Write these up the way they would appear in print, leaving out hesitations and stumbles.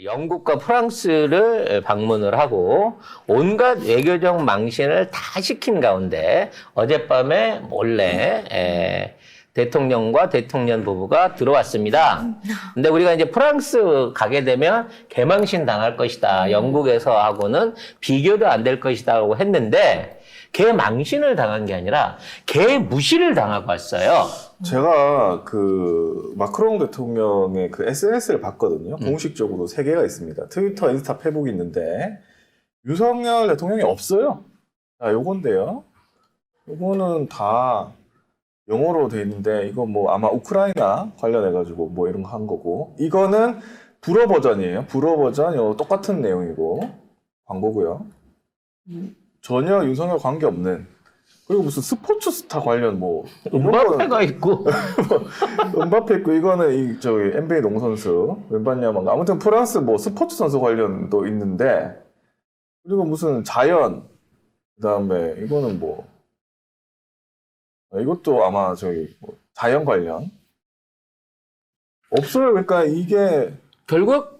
영국과 프랑스를 방문을 하고 온갖 외교적 망신을 다 시킨 가운데 어젯밤에 몰래 대통령과 대통령 부부가 들어왔습니다. 근데 우리가 이제 프랑스 가게 되면 개망신 당할 것이다. 영국에서 하고는 비교도 안 될 것이다라고 했는데 개망신을 당한 게 아니라 개무시를 당하고 왔어요. 제가 그 마크롱 대통령의 그 SNS를 봤거든요. 공식적으로 3개가 있습니다. 트위터, 인스타, 페북이 있는데 윤석열 대통령이 없어요. 자, 요건데요. 요거는 다 영어로 돼 있는데 이거 뭐 아마 우크라이나 관련해가지고 뭐 이런 거 한 거고, 이거는 불어 버전이에요. 불어 버전 똑같은 내용이고 광고고요. 전혀 윤석열 관계 없는, 그리고 무슨 스포츠 스타 관련 뭐 음바페가 있고 음바페 있고, 이거는 이 저기 NBA 농선수 웬반야만, 아무튼 프랑스 뭐 스포츠 선수 관련도 있는데, 그리고 무슨 자연, 그다음에 이거는 뭐 이것도 아마 저기 뭐 자연 관련 없어요. 그러니까 이게 결국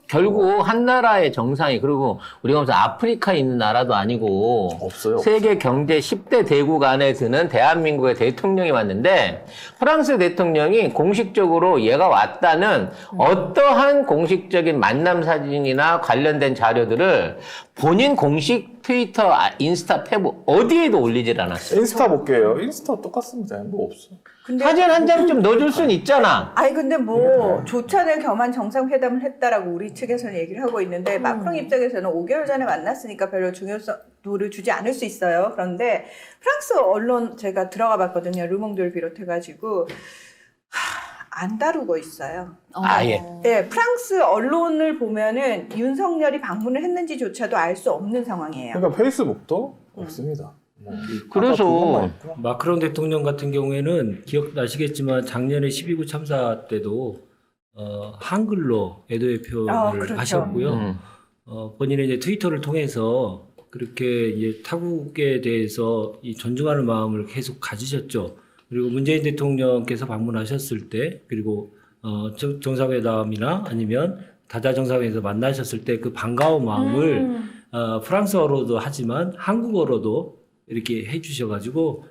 한 나라의 정상이, 그리고 우리가 무슨 아프리카에 있는 나라도 아니고 없어요. 세계 경제 10대 대국 안에 드는 대한민국의 대통령이 왔는데, 프랑스 대통령이 공식적으로 얘가 왔다는 어떠한 공식적인 만남 사진이나 관련된 자료들을 본인 공식 트위터, 인스타, 페북 어디에도 올리질 않았어요. 인스타 볼게요. 인스타 똑같습니다. 뭐 없어. 근데 사진 한 장 좀 넣어줄 순 있잖아. 아니 근데 뭐 조찬을 겸한 정상회담을 했다라고 우리 측에서는 얘기를 하고 있는데 마크롱 입장에서는 5개월 전에 만났으니까 별로 중요도를 주지 않을 수 있어요. 그런데 프랑스 언론 제가 들어가 봤거든요. 르몽드를 비롯해가지고 안 다루고 있어요. 아예. 네, 프랑스 언론을 보면은 윤석열이 방문을 했는지조차도 알 수 없는 상황이에요. 그러니까 페이스북도 없습니다. 뭐 그래서 아까 그것만 있고. 마크롱 대통령 같은 경우에는 기억나시겠지만 작년에 12구 참사 때도 한글로 애도의 표현을 그렇죠. 하셨고요. 본인의 이제 트위터를 통해서 그렇게 이제 타국에 대해서 이 존중하는 마음을 계속 가지셨죠. 그리고 문재인 대통령께서 방문하셨을 때, 그리고 정상회담이나 아니면 다자 정상회담에서 만나셨을 때 그 반가운 마음을 프랑스어로도 하지만 한국어로도 이렇게 해주셔가지고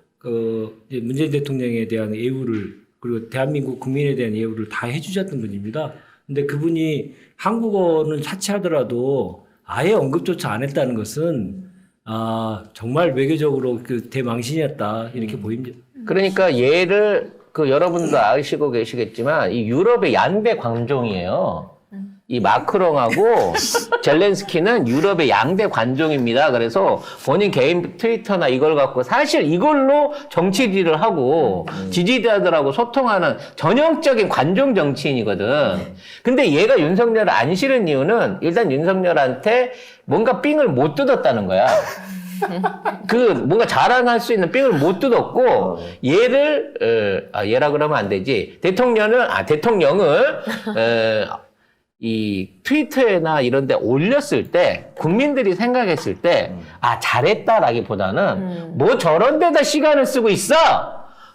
이제 문재인 대통령에 대한 예우를, 그리고 대한민국 국민에 대한 예우를 다 해주셨던 분입니다. 근데 그분이 한국어는 차치하더라도 아예 언급조차 안 했다는 것은 정말 외교적으로 그 대망신이었다, 이렇게 보입니다. 그러니까 얘를 여러분도 아시고 계시겠지만 이 유럽의 양대 관종이에요. 이 마크롱하고 젤렌스키는 유럽의 양대 관종입니다. 그래서 본인 개인 트위터나 이걸 갖고 사실 이걸로 정치질을 하고 지지자들하고 소통하는 전형적인 관종 정치인이거든. 근데 얘가 윤석열을 안 싫은 이유는 일단 윤석열한테 뭔가 삥을 못 뜯었다는 거야. 뭔가 자랑할 수 있는 삥을 못 뜯었고, 얘라 그러면 안 되지. 대통령을, 이 트위터나 이런 데 올렸을 때, 국민들이 생각했을 때, 잘했다라기보다는, 뭐 저런 데다 시간을 쓰고 있어!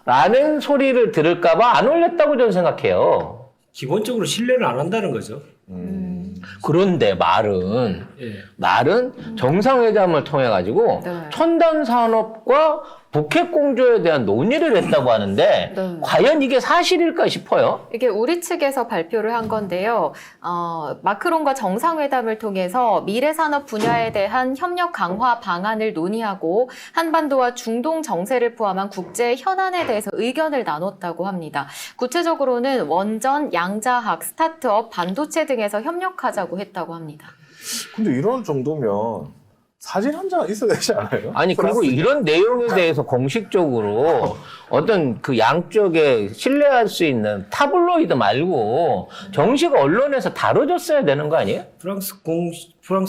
라는 소리를 들을까봐 안 올렸다고 저는 생각해요. 기본적으로 신뢰를 안 한다는 거죠. 그런데 말은 정상회담을 통해 가지고 첨단 산업과 북핵 공조에 대한 논의를 했다고 하는데 과연 이게 사실일까 싶어요. 이게 우리 측에서 발표를 한 건데요. 마크롱과 정상회담을 통해서 미래 산업 분야에 대한 협력 강화 방안을 논의하고 한반도와 중동 정세를 포함한 국제 현안에 대해서 의견을 나눴다고 합니다. 구체적으로는 원전, 양자학, 스타트업, 반도체 등에서 협력하자고 했다고 합니다. 근데 이런 정도면 사진 한 장 있어야 되지 않아요? 아니, 그리고 이런 내용에 대해서 공식적으로 어떤 그 양쪽에 신뢰할 수 있는 타블로이드 말고 정식 언론에서 다뤄줬어야 되는 거 아니에요? 프랑스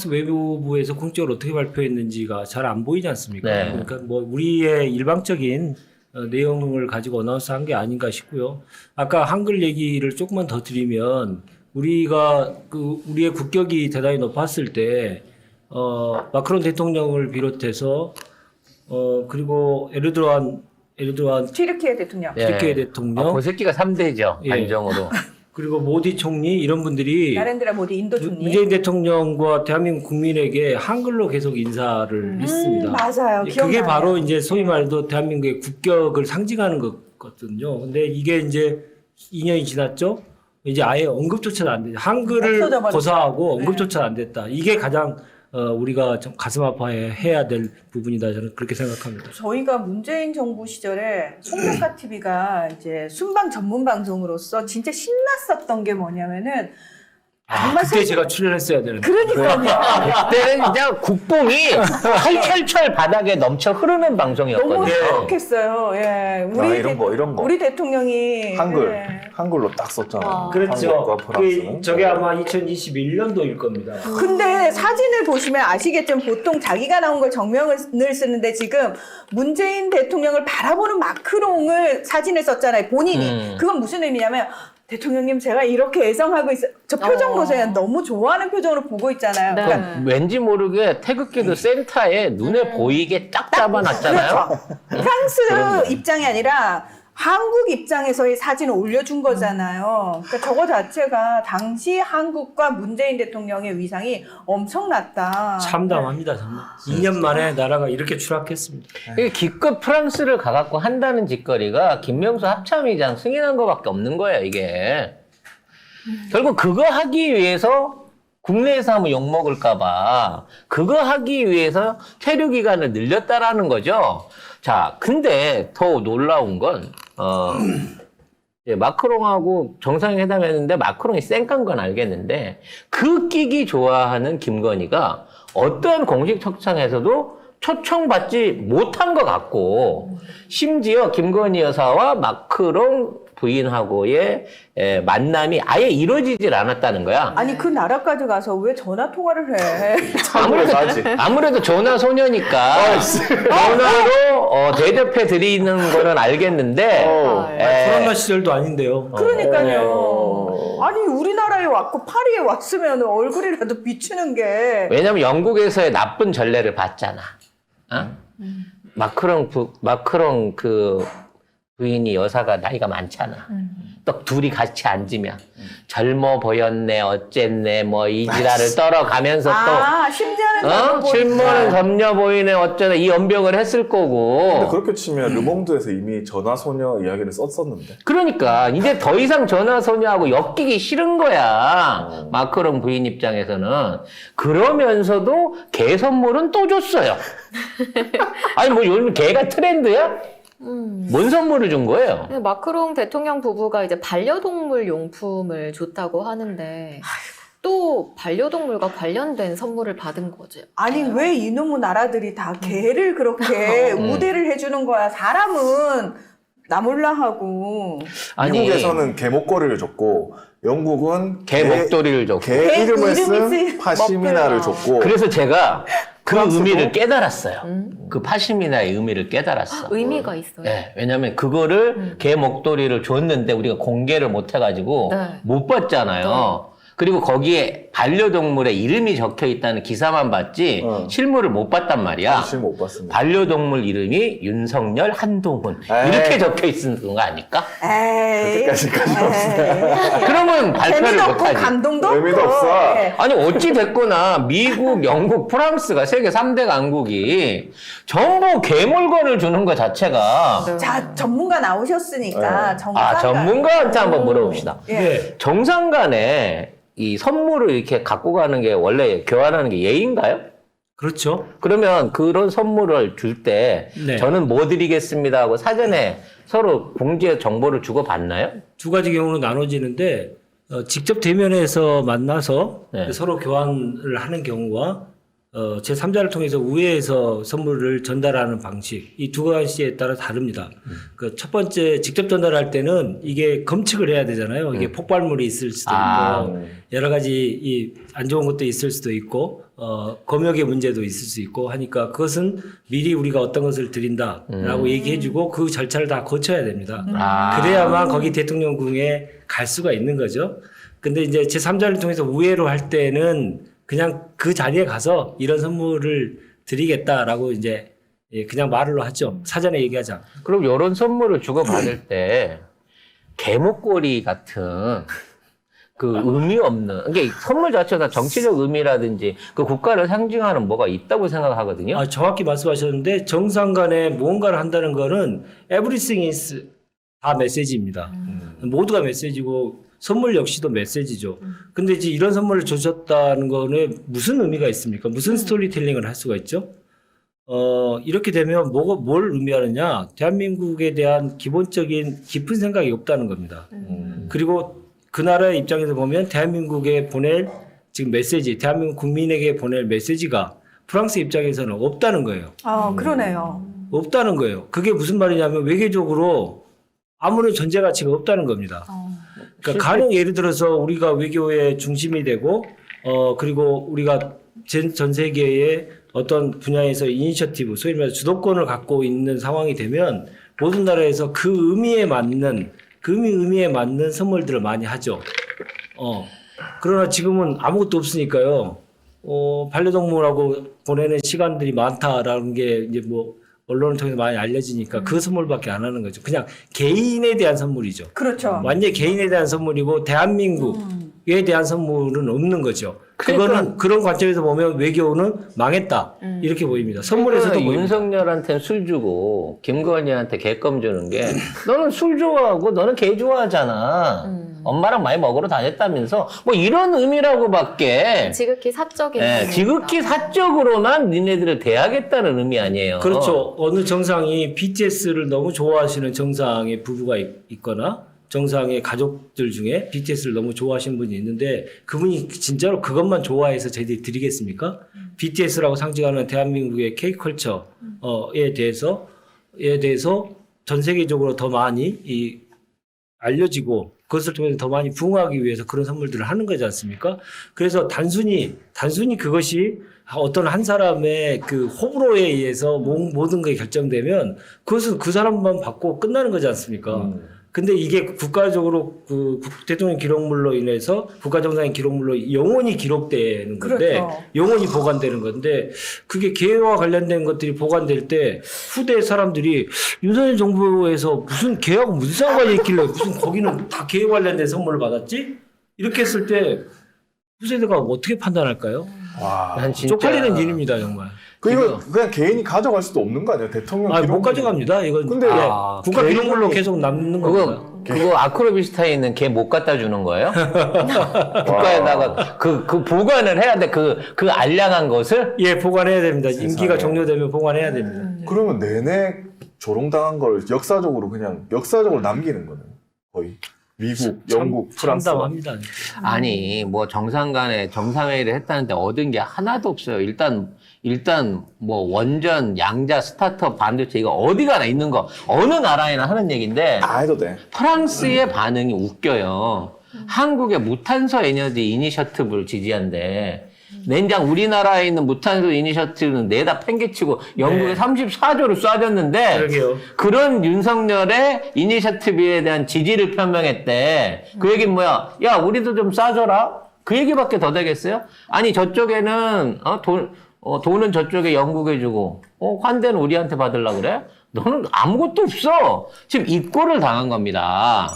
외무부에서 공식적으로 어떻게 발표했는지가 잘 안 보이지 않습니까? 네. 그러니까 뭐 우리의 일방적인 내용을 가지고 어나운스한 게 아닌가 싶고요. 아까 한글 얘기를 조금만 더 드리면, 우리가 우리의 국격이 대단히 높았을 때 마크롱 대통령을 비롯해서 그리고 에르도안 튀르키예 대통령. 튀르키예 대통령, 그 새끼가 3대죠. 예. 반정으로. 그리고 모디 총리 이런 분들이 나렌드라 모디 인도 총리. 문재인 대통령과 대한민국 국민에게 한글로 계속 인사를 했습니다. 맞아요. 그게 기억나요. 바로 이제 소위 말해서 대한민국의 국격을 상징하는 거거든요. 근데 이게 이제 2년이 지났죠. 이제 아예 언급조차도 안 되죠. 한글을 없어져 버렸어요. 고사하고 네. 언급조차 안 됐다. 이게 가장 우리가 좀 가슴 아파해야 될 부분이다. 저는 그렇게 생각합니다. 저희가 문재인 정부 시절에 송작가 TV가 이제 순방 전문 방송으로서 진짜 신났었던 게 뭐냐면은 정말 그때 제가 출연했어야 되는데. 그러니까요. 그때는 진짜 국뽕이 철철철 바닥에 넘쳐 흐르는 너무 방송이었거든요. 행복했어요. 예. 이런 거. 우리 대통령이 한글 예. 한글로 딱 썼잖아요. 와. 그렇죠. 한국과 프랑스는. 저게 아마 2021년도일 겁니다. 근데 사진을 보시면 아시겠지만 보통 자기가 나온 걸 정명을 쓰는데 지금 문재인 대통령을 바라보는 마크롱을 사진을 썼잖아요. 본인이. 그건 무슨 의미냐면 대통령님 제가 이렇게 애정하고 있어요. 저 표정 보세요. 너무 좋아하는 표정으로 보고 있잖아요. 네. 그러니까 왠지 모르게 태극기도 센터에 눈에 보이게 딱 잡아놨잖아요. 프랑스 입장이 아니라 한국 입장에서의 사진을 올려준 거잖아요. 그러니까 저거 자체가 당시 한국과 문재인 대통령의 위상이 엄청났다. 참담합니다, 정말. 2년 만에 나라가 이렇게 추락했습니다. 이게 기껏 프랑스를 가갖고 한다는 짓거리가 김명수 합참의장 승인한 거밖에 없는 거예요, 이게. 결국 그거 하기 위해서 국내에서 하면 욕먹을까봐 그거 하기 위해서 체류 기간을 늘렸다라는 거죠. 자, 근데 더 놀라운 건, 이제 마크롱하고 정상회담 했는데 마크롱이 쌩깐 건 알겠는데 그 끼기 좋아하는 김건희가 어떤 공식 초청에서도 초청받지 못한 것 같고 심지어 김건희 여사와 마크롱 부인하고의 만남이 아예 이루어지질 않았다는 거야. 아니 그 나라까지 가서 왜 전화 통화를 해? 아무래도 전화 소녀니까 전화로 대접해 드리는 거는 알겠는데 코로나 시절도 아닌데요. 그러니까요. 아니 우리나라에 왔고 파리에 왔으면 얼굴이라도 비추는 게 왜냐면 영국에서의 나쁜 전례를 봤잖아. 어? 마크롱 그 부인이 여사가 나이가 많잖아. 또 둘이 같이 앉으면 젊어 보였네, 어쨌네, 뭐 이 지랄을 떨어가면서 또 심지어는 실물은 젊냐 보이네, 어쩌네 이 연병을 했을 근데 거고. 그렇게 치면 르몽드에서 이미 전화소녀 이야기를 썼었는데. 그러니까 이제 더 이상 전화소녀하고 엮이기 싫은 거야. 마크롱 부인 입장에서는. 그러면서도 개 선물은 또 줬어요. 아니 뭐 요즘 개가 트렌드야? 뭔 선물을 준 거예요? 마크롱 대통령 부부가 이제 반려동물 용품을 줬다고 하는데 또 반려동물과 관련된 선물을 받은 거죠. 아니 왜 이놈의 나라들이 다 개를 그렇게 우대를 해주는 거야? 사람은 나 몰라 하고. 아니, 미국에서는 개 목걸이를 줬고 영국은 개 목도리를 줬고. 개 이름을 이름이 쓴 쓰인 파시미나를 먹거리가. 줬고. 그래서 제가 그 프랑스도? 의미를 깨달았어요. 그 파시미나의 의미를 깨달았어. 의미가 있어요. 네, 왜냐면 그거를 개 목도리를 줬는데 우리가 공개를 못 해가지고 네. 못 봤잖아요. 그리고 거기에 반려동물의 이름이 적혀 있다는 기사만 봤지 실물을 못 봤단 말이야. 사실 못 봤습니다. 반려동물 이름이 윤석열, 한동훈 에이. 이렇게 적혀 있는 거 아닐까? 에이. 그렇게까지까지 없어요. 그러면 발표를 재미도 없고 못하지. 감동도 의미도 없고. 없어. 예. 아니 어찌 됐거나 미국, 영국, 프랑스가 세계 3대 강국이 전부 괴물건을 주는 것 자체가 네. 자 전문가 나오셨으니까 정상. 전문가한테 한번 물어봅시다. 예. 네. 정상 간에 이 선물을 이렇게 갖고 가는 게 원래 교환하는 게 예인가요? 그렇죠. 그러면 그런 선물을 줄 때 네. 저는 뭐 드리겠습니다 하고 사전에 서로 공지에 정보를 주고 받나요? 두 가지 경우로 나눠지는데 직접 대면해서 만나서 네. 서로 교환을 하는 경우와 제3자를 통해서 우회해서 선물을 전달하는 방식 이 두 가지에 따라 다릅니다. 그 첫 번째 직접 전달할 때는 이게 검측을 해야 되잖아요. 이게 폭발물이 있을 수도 있고 여러 가지 안 좋은 것도 있을 수도 있고 검역의 문제도 있을 수 있고 하니까 그것은 미리 우리가 어떤 것을 드린다라고 얘기해주고 그 절차를 다 거쳐야 됩니다. 그래야만 거기 대통령궁에 갈 수가 있는 거죠. 근데 이제 제3자를 통해서 우회로 할 때는 그냥 그 자리에 가서 이런 선물을 드리겠다라고 이제 그냥 말로 하죠. 사전에 얘기하지 않고. 그럼 이런 선물을 주고 받을 때 개목걸이 같은 그 의미 없는, 이게 선물 자체가 정치적 의미라든지 그 국가를 상징하는 뭐가 있다고 생각하거든요. 아, 정확히 말씀하셨는데 정상 간에 무언가를 한다는 거는 everything is 다 메시지입니다. 모두가 메시지고 선물 역시도 메시지죠. 근데 이제 이런 선물을 주셨다는 거는 무슨 의미가 있습니까? 무슨 스토리텔링을 할 수가 있죠? 이렇게 되면 뭘 의미하느냐? 대한민국에 대한 기본적인 깊은 생각이 없다는 겁니다. 그리고 그 나라의 입장에서 보면 대한민국에 보낼 지금 메시지, 대한민국 국민에게 보낼 메시지가 프랑스 입장에서는 없다는 거예요. 그러네요. 없다는 거예요. 그게 무슨 말이냐면 외교적으로 아무런 전제 가치가 없다는 겁니다. 그러니까 가령 예를 들어서 우리가 외교의 중심이 되고 그리고 우리가 전 세계의 어떤 분야에서 이니셔티브, 소위 말해서 주도권을 갖고 있는 상황이 되면 모든 나라에서 그 의미에 맞는 선물들을 많이 하죠. 그러나 지금은 아무것도 없으니까요. 반려동물하고 보내는 시간들이 많다라는 게 이제 뭐 언론을 통해서 많이 알려지니까 그 선물밖에 안 하는 거죠. 그냥 개인에 대한 선물이죠. 그렇죠. 완전히 개인에 대한 선물이고 대한민국에 대한 선물은 없는 거죠. 그러니까 그거는 그런 관점에서 보면 외교는 망했다 이렇게 보입니다. 선물에서도 그러니까 보입니다. 윤석열한테는 술 주고 김건희한테 개껌 주는 게 너는 술 좋아하고 너는 개 좋아하잖아. 엄마랑 많이 먹으러 다녔다면서 뭐 이런 의미라고밖에 지극히 사적인. 지극히 사적으로만 니네들을 대하겠다는 의미 아니에요. 그렇죠. 어느 정상이 BTS를 너무 좋아하시는 정상의 부부가 있거나 정상의 가족들 중에 BTS를 너무 좋아하시는 분이 있는데 그분이 진짜로 그것만 좋아해서 저희들이 드리겠습니까? BTS라고 상징하는 대한민국의 K컬처에 대해서 전 세계적으로 더 많이 알려지고 그것을 통해서 더 많이 부응하기 위해서 그런 선물들을 하는 거지 않습니까? 그래서 단순히 그것이 어떤 한 사람의 그 호불호에 의해서 모든 게 결정되면 그것은 그 사람만 받고 끝나는 거지 않습니까? 근데 이게 국가적으로 그 대통령 기록물로 인해서 국가정상의 기록물로 영원히 기록되는 건데 그렇죠. 영원히 보관되는 건데 그게 개와 관련된 것들이 보관될 때 후대 사람들이 윤석열 정부에서 무슨 개하고 무슨 상관이 있길래 무슨 거기는 다 개에 관련된 선물을 받았지? 이렇게 했을 때 후세대가 어떻게 판단할까요? 와. 난 진짜 쪽팔리는 일입니다 정말. 이거 그냥 개인이 가져갈 수도 없는 거 아니에요? 대통령 못 기록물. 가져갑니다. 이건 근데 국가 개인이- 기록물로 계속 남는 겁니다. 그거 아크로비스타에 있는 개 못 갖다 주는 거예요? 국가에다가 그 보관을 해야 돼. 그 알량한 것을? 예, 보관해야 됩니다. 세상에. 임기가 종료되면 보관해야 됩니다. 그러면 내내 조롱당한 걸 역사적으로 남기는 거네요. 거의 미국, 영국, 프랑스. 참담합니다. 아니, 뭐 정상회의를 했다는데 얻은 게 하나도 없어요. 일단 뭐 원전, 양자, 스타트업, 반도체 이거 어디 가나 있는 거 어느 나라에나 하는 얘기인데 다 해도 돼. 프랑스의 반응이 웃겨요. 한국의 무탄소 에너지 이니셔티브를 지지한대. 냉장 우리나라에 있는 무탄소 이니셔티브는 내다 팽개치고 영국에 34조를 쏴줬는데 그러게요. 그런 윤석열의 이니셔티브에 대한 지지를 표명했대. 그 얘기는 뭐야? 야, 우리도 좀 쏴줘라. 그 얘기밖에 더 되겠어요? 아니, 저쪽에는 돈은 저쪽에 영국에 주고 환대는 우리한테 받으려고 그래? 너는 아무것도 없어. 지금 이 꼴을 당한 겁니다.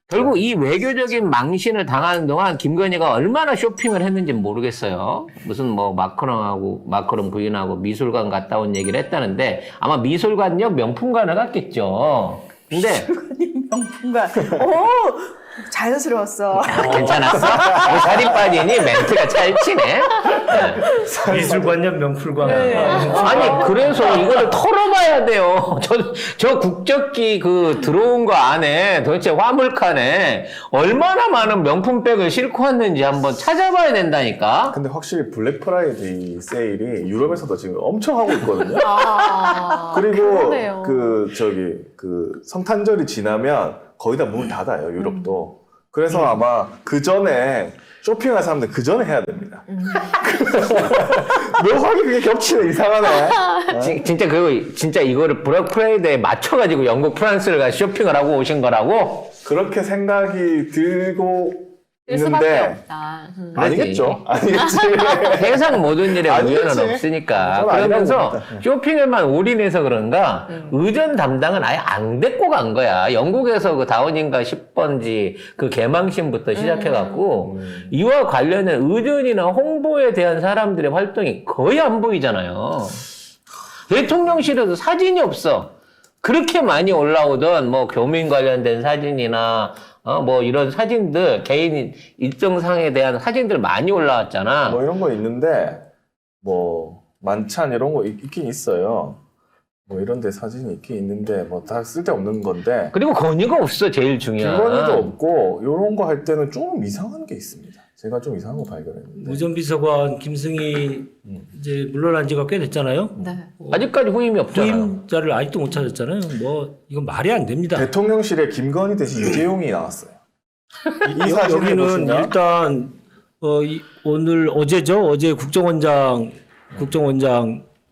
결국 이 외교적인 망신을 당하는 동안 김건희가 얼마나 쇼핑을 했는지 모르겠어요. 무슨 뭐 마크롱 부인하고 미술관 갔다 온 얘기를 했다는데 아마 미술관역 명품관을 갔겠죠. 근데 명품관. 자연스러웠어. 괜찮았어? 뭐 살이 빠지니 멘트가 찰지네. 미술관념 명품관. 아니 그래서 이거를 털어봐야 돼요. 저 국적기 들어온 거 안에 도대체 화물칸에 얼마나 많은 명품백을 싣고 왔는지 한번 찾아봐야 된다니까. 근데 확실히 블랙 프라이데이 세일이 유럽에서도 지금 엄청 하고 있거든요. 그리고 그러네요. 성탄절이 지나면 거의 다 문을 닫아요, 유럽도. 그래서 아마 그 전에 쇼핑할 사람들 그 전에 해야 됩니다. 묘하게 그게 겹치네, 이상하네. 진짜 이거를 블랙 프라이데이에 맞춰가지고 영국 프랑스를 가서 쇼핑을 하고 오신 거라고? 그렇게 생각이 들고 될 수밖에 있는데 없다. 아니겠죠? 아니겠지. 세상 모든 일에 아니겠지. 우연은 없으니까. 저는 아니라고 그러면서 봅니다. 쇼핑에만 올인해서 그런가 의전 담당은 아예 안 데리고 간 거야. 영국에서 그 다우닝가 10번지 그 개망신부터 시작해갖고 이와 관련된 의전이나 홍보에 대한 사람들의 활동이 거의 안 보이잖아요. 대통령실에도 사진이 없어. 그렇게 많이 올라오던 뭐 교민 관련된 사진이나 뭐 이런 사진들, 개인 일정상에 대한 사진들 많이 올라왔잖아. 뭐 이런 거 있는데 뭐 만찬 이런 거 있긴 있어요. 뭐 이런 데 사진이 있긴 있는데 뭐 다 쓸데없는 건데 그리고 건의가 없어, 제일 중요한. 기건이도 없고 이런 거 할 때는 좀 이상한 게 있습니다. 제가 좀 이상한 거 발견했는데 우전비서관 김승희 이제 물러난 지가 꽤 됐잖아요. 네. 아직까지 후임이 없잖아. 후임자를 아직도 못 찾았잖아요. 뭐 이건 말이 안 됩니다. 대통령실에 김건희 대신 유재용이 나왔어요. 이 사진을 여기는 보시면 일단 오늘 어제죠. 어제 국정원장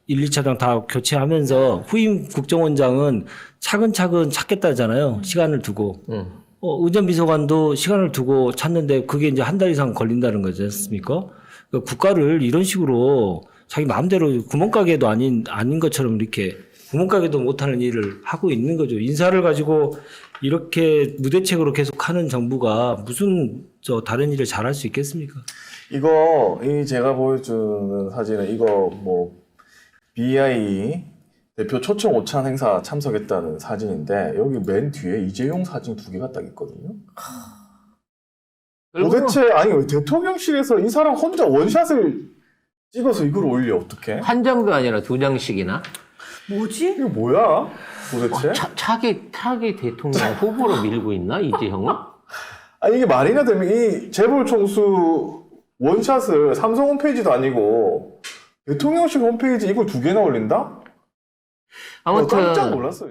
1, 2차장 다 교체하면서 후임 국정원장은 차근차근 찾겠다잖아요. 시간을 두고. 의전비서관도 시간을 두고 찾는데 그게 이제 한 달 이상 걸린다는 거지 않습니까? 그러니까 국가를 이런 식으로 자기 마음대로 구멍가게도 아닌 것처럼 이렇게 구멍가게도 못하는 일을 하고 있는 거죠. 인사를 가지고 이렇게 무대책으로 계속 하는 정부가 무슨 다른 일을 잘할 수 있겠습니까? 이거 제가 보여주는 사진은 이거 뭐 BI 대표 초청 오찬 행사 참석했다는 사진인데 여기 맨 뒤에 이재용 사진 2개가 딱 있거든요. 도대체 아니 왜 대통령실에서 이 사람 혼자 원샷을 찍어서 이걸 올려 어떡해? 한 장도 아니라 2장씩이나? 뭐지? 이거 뭐야? 도대체? 차기 대통령 후보로 밀고 있나, 이재형은? 아니 이게 말이나 되면 이 재벌 총수 원샷을 삼성 홈페이지도 아니고 대통령실 홈페이지 이걸 2개나 올린다? 아무튼 깜짝 놀랐어요.